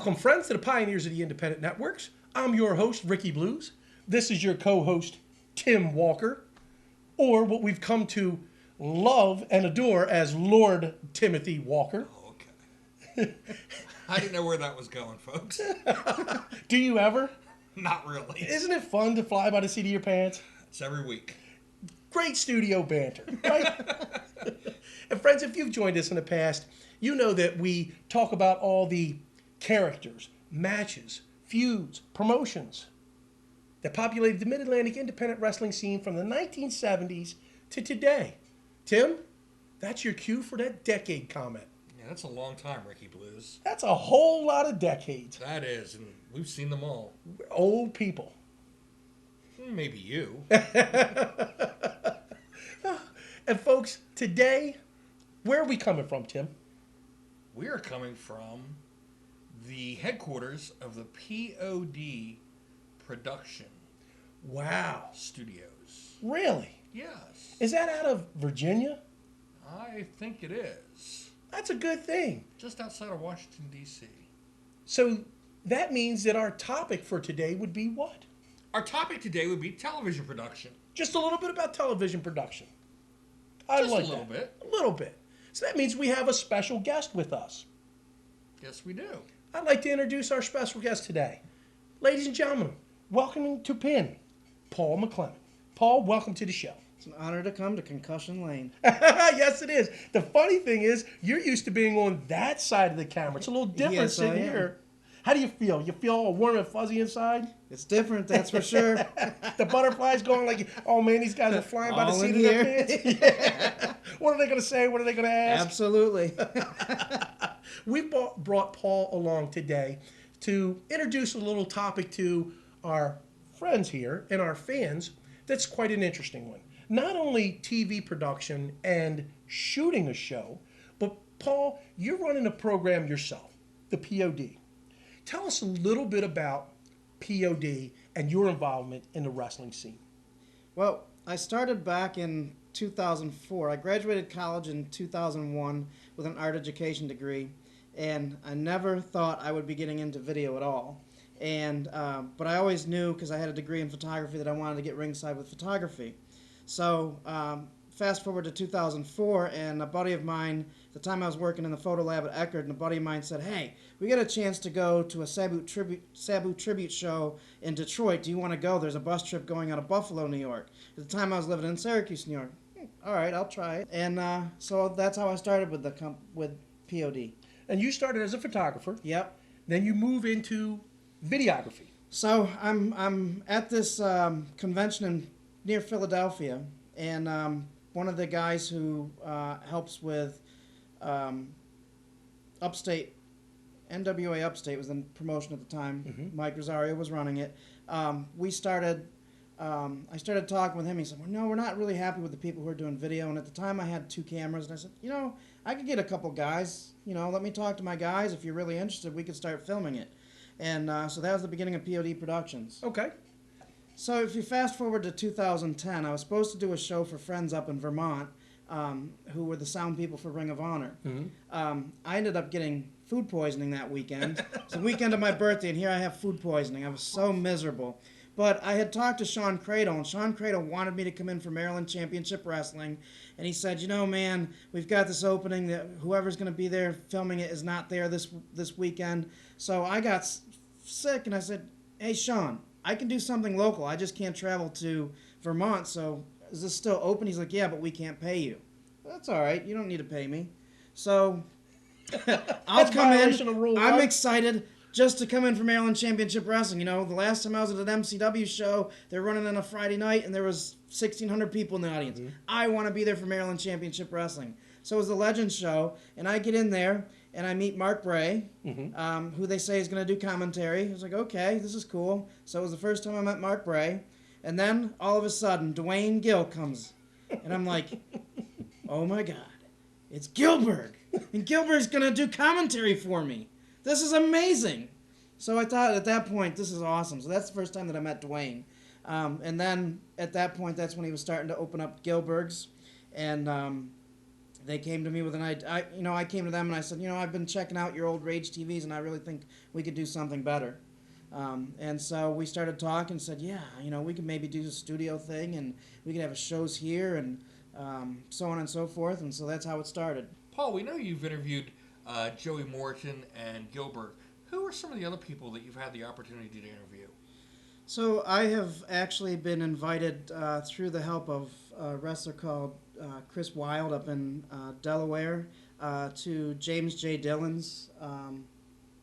Welcome, friends, to the Pioneers of the Independent Networks. I'm your host, Ricky Blues. This is your co-host, Tim Walker, or what we've come to love and adore as Lord Timothy Walker. Oh, okay. I didn't know where that was going, folks. Do you ever? Not really. Isn't it fun to fly by the seat of your pants? It's every week. Great studio banter, right? And friends, if you've joined us in the past, you know that we talk about all the characters, matches, feuds, promotions that populated the Mid-Atlantic independent wrestling scene from the 1970s to today. Tim, that's your cue for that decade comment. Yeah, that's a long time, Ricky Blues. That's a whole lot of decades. That is, and we've seen them all. We're old people. Maybe you. And folks, today, where are we coming from, Tim? We are coming from the headquarters of the POD Production Wow. Studios. Really? Yes. Is that out of Virginia? I think it is. That's a good thing. Just outside of Washington, D.C. So that means that our topic for today would be what? Our topic today would be television production. Just a little bit about television production. Just a little bit. A little bit. So that means we have a special guest with us. Yes, we do. I'd like to introduce our special guest today. Ladies and gentlemen, welcome to PIN, Paul McClement. Paul, welcome to the show. It's an honor to come to Concussion Lane. Yes, it is. The funny thing is, you're used to being on that side of the camera. It's a little different Yes, sitting I am. here. How do you feel? You feel all warm and fuzzy inside? It's different, that's for sure. The butterflies going like, oh man, these guys are flying by the All seat in of their here. pants. Yeah. What are they going to say? What are they going to ask? Absolutely. We've brought Paul along today to introduce a little topic to our friends here and our fans that's quite an interesting one. Not only TV production and shooting a show, but Paul, you're running a program yourself, the POD. Tell us a little bit about POD and your involvement in the wrestling scene. Well, I started back in 2004. I graduated college in 2001 with an art education degree, and I never thought I would be getting into video at all. And but I always knew, because I had a degree in photography, that I wanted to get ringside with photography. So fast forward to 2004, and a buddy of mine, at the time I was working in the photo lab at Eckerd, and a buddy of mine said, hey, we got a chance to go to a Sabu tribute show in Detroit. Do you want to go? There's a bus trip going out of Buffalo, New York. At the time I was living in Syracuse, New York. All right, I'll try it. And so that's how I started with POD. And you started as a photographer. Yep. Then you move into videography. So I'm at this convention near Philadelphia, and one of the guys who helps with Upstate, NWA Upstate was the promotion at the time. Mm-hmm. Mike Rosario was running it. I started talking with him. He said, well, no, we're not really happy with the people who are doing video. And at the time I had 2 cameras, and I said, I could get a couple guys. Let me talk to my guys. If you're really interested, we could start filming it. And so that was the beginning of POD Productions. Okay. So if you fast forward to 2010, I was supposed to do a show for friends up in Vermont who were the sound people for Ring of Honor. Mm-hmm. I ended up getting food poisoning that weekend. It's the weekend of my birthday, and here I have food poisoning. I was so miserable. But I had talked to Sean Cradle, and Sean Cradle wanted me to come in for Maryland Championship Wrestling. And he said, man, we've got this opening that whoever's going to be there filming it is not there this weekend. So I got sick, and I said, hey, Sean, I can do something local. I just can't travel to Vermont, so is this still open? He's like, yeah, but we can't pay you. That's all right. You don't need to pay me. So I'll come in. I'm excited just to come in for Maryland Championship Wrestling. The last time I was at an MCW show, they were running on a Friday night, and there was 1,600 people in the audience. Mm-hmm. I want to be there for Maryland Championship Wrestling. So it was the Legends show, and I get in there, and I meet Mark Bray, mm-hmm. Who they say is going to do commentary. I was like, okay, this is cool. So it was the first time I met Mark Bray. And then, all of a sudden, Dwayne Gill comes. And I'm like, oh my God, it's Gilbert. And Gilbert's going to do commentary for me. This is amazing. So I thought at that point, this is awesome. So that's the first time that I met Dwayne. And then at that point, that's when he was starting to open up Gilbert's. And they came to me with an idea. I came to them and I said, I've been checking out your old Rage TVs and I really think we could do something better. And so we started talking and said, yeah, we could maybe do a studio thing and we could have shows here and so on and so forth. And so that's how it started. Paul, we know you've interviewed Joey Morton and Gilbert. Who are some of the other people that you've had the opportunity to interview? So I have actually been invited through the help of a wrestler called Chris Wilde up in Delaware to James J. Dillon's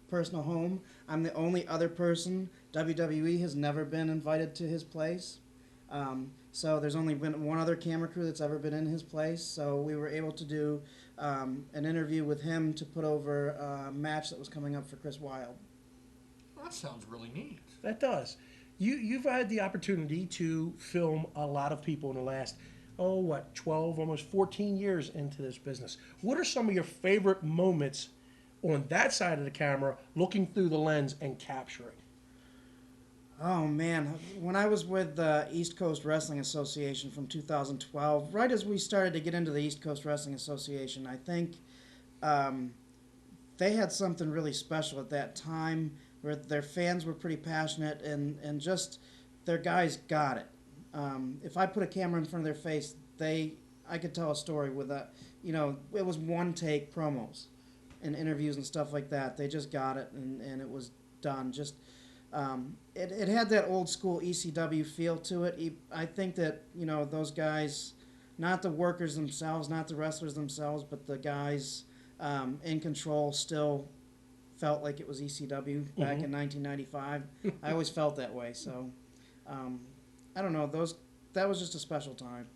personal home. I'm the only other person. WWE has never been invited to his place. So there's only been one other camera crew that's ever been in his place. So we were able to do an interview with him to put over a match that was coming up for Chris Wilde. Well, that sounds really neat. That does. You've had the opportunity to film a lot of people in the last, 12, almost 14 years into this business. What are some of your favorite moments on that side of the camera, looking through the lens and capturing? Oh man, when I was with the East Coast Wrestling Association from 2012, right as we started to get into the East Coast Wrestling Association, I think they had something really special at that time where their fans were pretty passionate and just their guys got it. If I put a camera in front of their face, I could tell a story with it was one take promos and interviews and stuff like that. They just got it and it was done. Just it had that old school ECW feel to it. I think that those guys, not the workers themselves, not the wrestlers themselves, but the guys in control still felt like it was ECW back in 1995. I always felt that way. So I don't know. That was just a special time.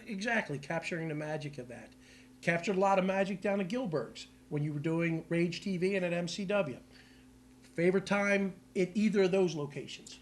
Exactly, capturing the magic of that. Captured a lot of magic down at Gilbert's when you were doing Rage TV and at MCW. Favorite time at either of those locations?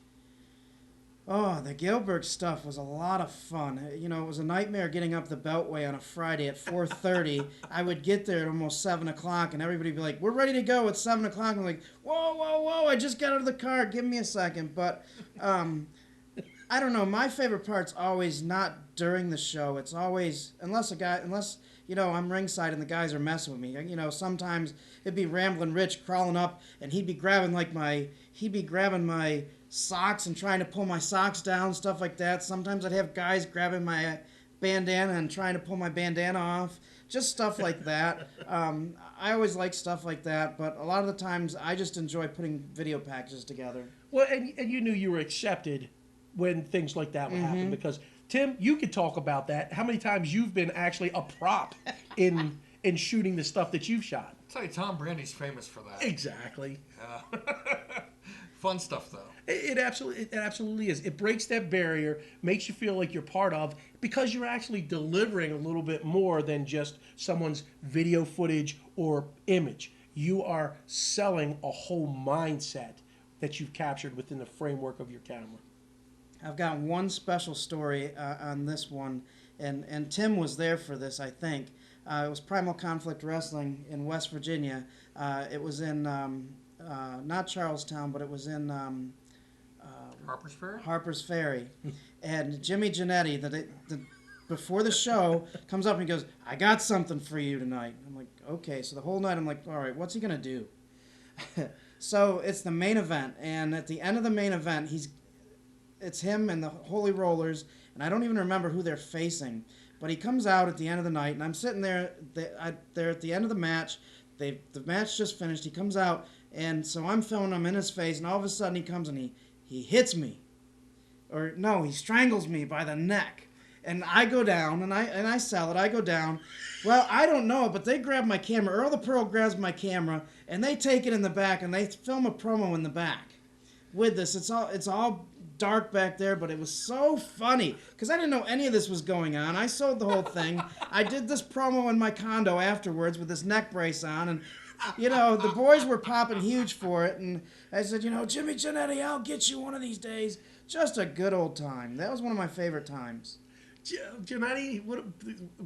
Oh, the Gilbert stuff was a lot of fun. It was a nightmare getting up the Beltway on a Friday at 4:30. I would get there at almost 7 o'clock, and everybody would be like, we're ready to go. It's 7 o'clock. I'm like, whoa, I just got out of the car. Give me a second. But I don't know. My favorite part's always not during the show. It's always, unless I'm ringside and the guys are messing with me. Sometimes it'd be Ramblin' Rich crawling up, and he'd be grabbing my socks and trying to pull my socks down, stuff like that. Sometimes I'd have guys grabbing my bandana and trying to pull my bandana off. Just stuff like that. I always like stuff like that, but a lot of the times I just enjoy putting video packages together. Well, and you knew you were accepted when things like that would happen because Tim, you could talk about that. How many times you've been actually a prop in shooting the stuff that you've shot? I'll tell you, Tom Brandy's famous for that. Exactly. Fun stuff, though. It absolutely is. It breaks that barrier, makes you feel like you're part of, because you're actually delivering a little bit more than just someone's video footage or image. You are selling a whole mindset that you've captured within the framework of your camera. I've got one special story on this one, and Tim was there for this, I think. It was Primal Conflict Wrestling in West Virginia. It was in, not Charlestown, but it was in Harper's Ferry? Harper's Ferry. And Jimmy Janetti, before the show, comes up and he goes, I got something for you tonight. I'm like, okay. So the whole night I'm like, all right, what's he going to do? So it's the main event, and at the end of the main event, it's him and the Holy Rollers, and I don't even remember who they're facing. But he comes out at the end of the night, and I'm sitting there. They're at the end of the match. The match just finished. He comes out, and so I'm filming him in his face, and all of a sudden he comes and he hits me. Or no, he strangles me by the neck. And I go down, and I sell it. I go down. Well, I don't know, but they grab my camera. Earl the Pearl grabs my camera, and they take it in the back, and they film a promo in the back with this. It's all dark back there, but it was so funny because I didn't know any of this was going on. I sold the whole thing. I did this promo in my condo afterwards with this neck brace on, and the boys were popping huge for it. And I said, Jimmy Janetti, I'll get you one of these days. Just a good old time. That was one of my favorite times. Janetti, what a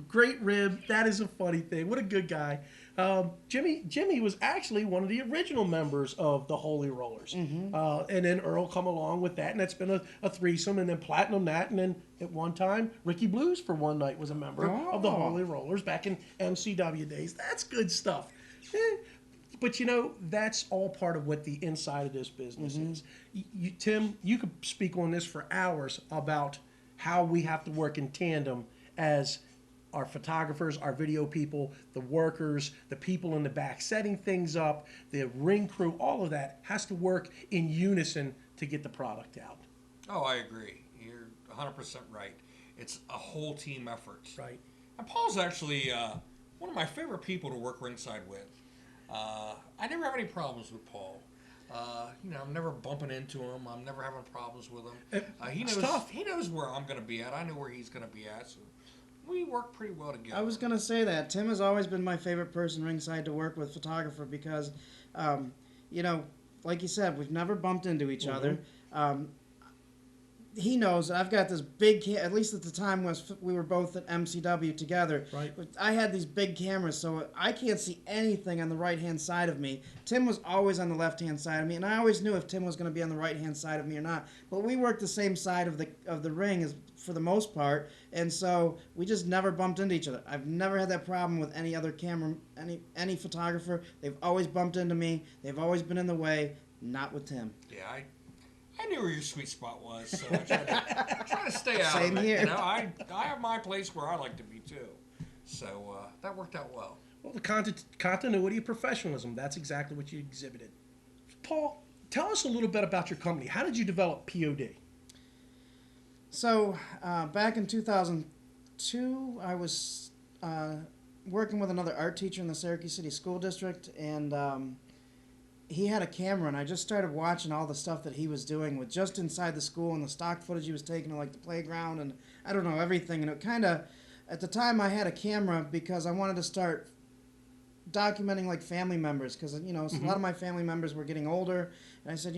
great rib. That is a funny thing. What a good guy. Jimmy was actually one of the original members of the Holy Rollers. And then Earl come along with that, and that's been a threesome, and then Platinum that, and then at one time, Ricky Blues for one night was a member of the Holy Rollers back in MCW days. That's good stuff. But that's all part of what the inside of this business is. Tim, you could speak on this for hours about how we have to work in tandem as our photographers, our video people, the workers, the people in the back setting things up, the ring crew, all of that has to work in unison to get the product out. Oh, I agree. You're 100% right. It's a whole team effort. Right. And Paul's actually one of my favorite people to work ringside with. I never have any problems with Paul. I'm never bumping into him. I'm never having problems with him. He knows. Tough. He knows where I'm going to be at. I know where he's going to be at. So we work pretty well together. I was going to say that. Tim has always been my favorite person ringside to work with, photographer, because, like you said, we've never bumped into each other. He knows I've got this big, at least at the time we were both at MCW together. Right. I had these big cameras, so I can't see anything on the right-hand side of me. Tim was always on the left-hand side of me, and I always knew if Tim was going to be on the right-hand side of me or not. But we worked the same side of the ring as for the most part, and so we just never bumped into each other. I've never had that problem with any other camera, any photographer. They've always bumped into me. They've always been in the way. Not with Tim. Yeah, I knew where your sweet spot was, so I try to stay out Same of it. here. I have my place where I like to be too, so that worked out well. Well, the continuity of professionalism, that's exactly what you exhibited. Paul, tell us a little bit about your company. How did you develop POD? So back in 2002, I was working with another art teacher in the Syracuse City School District, and he had a camera, and I just started watching all the stuff that he was doing with just inside the school and the stock footage he was taking of like the playground and I don't know, everything. And it kind of, at the time I had a camera because I wanted to start documenting like family members because, a lot of my family members were getting older. And I said,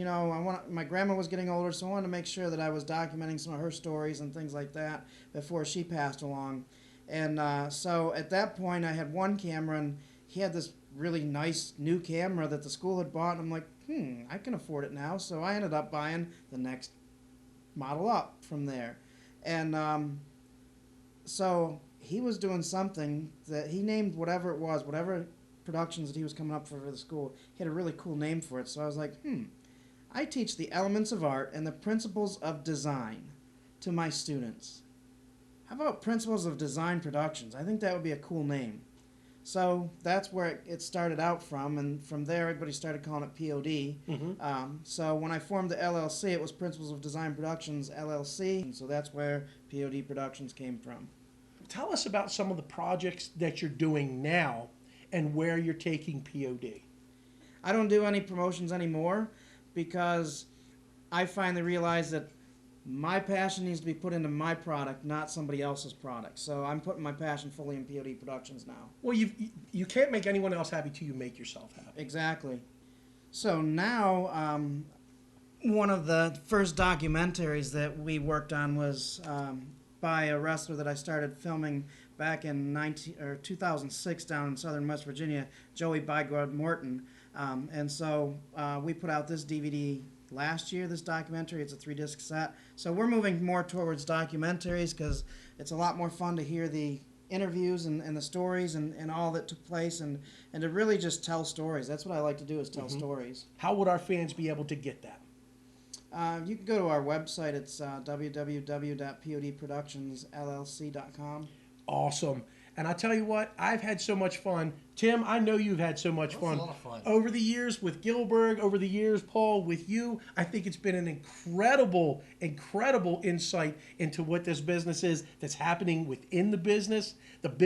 my grandma was getting older, so I wanted to make sure that I was documenting some of her stories and things like that before she passed along. And so at that point I had one camera, and he had this really nice new camera that the school had bought, and I'm like, I can afford it now. So I ended up buying the next model up from there. And so he was doing something that he named whatever it was, whatever productions that he was coming up for the school. He had a really cool name for it. So I was like, I teach the elements of art and the principles of design to my students. How about Principles of Design Productions? I think that would be a cool name. So that's where it started out from, and from there everybody started calling it POD. So when I formed the LLC, it was Principles of Design Productions LLC, and so that's where POD Productions came from. Tell us about some of the projects that you're doing now and where you're taking POD. I don't do any promotions anymore because I finally realized that my passion needs to be put into my product, not somebody else's product. So I'm putting my passion fully in POD Productions now. Well, you can't make anyone else happy till you make yourself happy. Exactly. So now, one of the first documentaries that we worked on was by a wrestler that I started filming back in 2006 down in southern West Virginia, Joey "Bygod" Morton. And so we put out this DVD last year, this documentary. It's a 3-disc set. So we're moving more towards documentaries because it's a lot more fun to hear the interviews and the stories and all that took place and to really just tell stories. That's what I like to do, is tell stories. How would our fans be able to get that? You can go to our website. It's www.podproductionsllc.com. Awesome. And I tell you what, I've had so much fun. Tim, I know you've had so much fun. A lot of fun. Over the years with Gilbert, over the years, Paul, with you. I think it's been an incredible insight into what this business is that's happening within the business of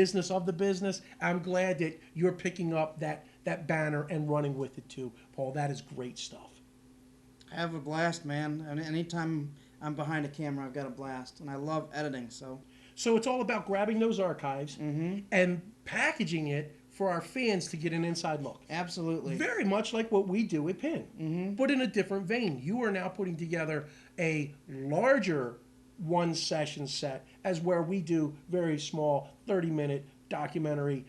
the business. I'm glad that you're picking up that banner and running with it too, Paul. That is great stuff. I have a blast, man. And anytime I'm behind a camera, I've got a blast. And I love editing, so... So it's all about grabbing those archives and packaging it for our fans to get an inside look. Absolutely. Very much like what we do at PIN, but in a different vein. You are now putting together a larger one-session set as where we do very small 30-minute, documentary,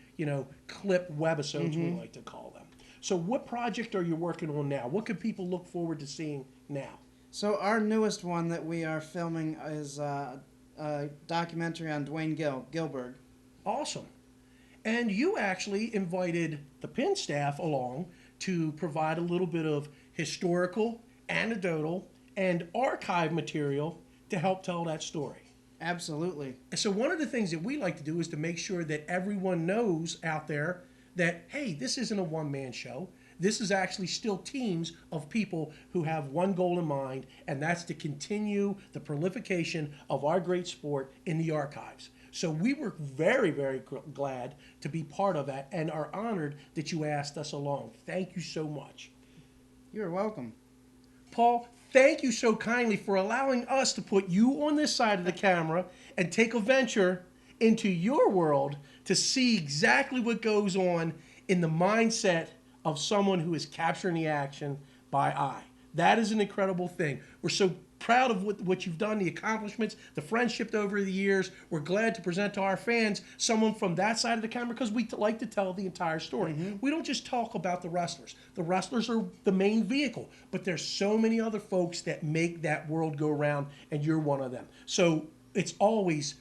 clip webisodes, we like to call them. So what project are you working on now? What can people look forward to seeing now? So our newest one that we are filming is a documentary on Dwayne Gilbert. Awesome. And you actually invited the Penn staff along to provide a little bit of historical, anecdotal, and archive material to help tell that story. Absolutely. So one of the things that we like to do is to make sure that everyone knows out there that, hey, this isn't a one-man show. This is actually still teams of people who have one goal in mind, and that's to continue the proliferation of our great sport in the archives. So we were very, very glad to be part of that and are honored that you asked us along. Thank you so much. You're welcome. Paul, thank you so kindly for allowing us to put you on this side of the camera and take a venture into your world to see exactly what goes on in the mindset of someone who is capturing the action by eye. That is an incredible thing. We're so proud of what you've done, the accomplishments, the friendship over the years. We're glad to present to our fans someone from that side of the camera because we like to tell the entire story. We don't just talk about the wrestlers. The wrestlers are the main vehicle, but there's so many other folks that make that world go round, and you're one of them. So it's always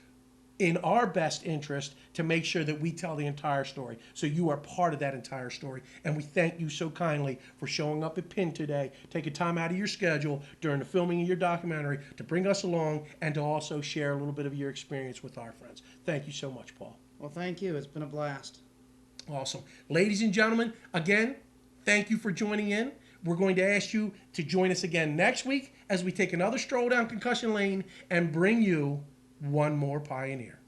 in our best interest to make sure that we tell the entire story. So you are part of that entire story. And we thank you so kindly for showing up at Penn today, taking time out of your schedule during the filming of your documentary to bring us along and to also share a little bit of your experience with our friends. Thank you so much, Paul. Well, thank you. It's been a blast. Awesome. Ladies and gentlemen, again, thank you for joining in. We're going to ask you to join us again next week as we take another stroll down Concussion Lane and bring you one more Pioneer.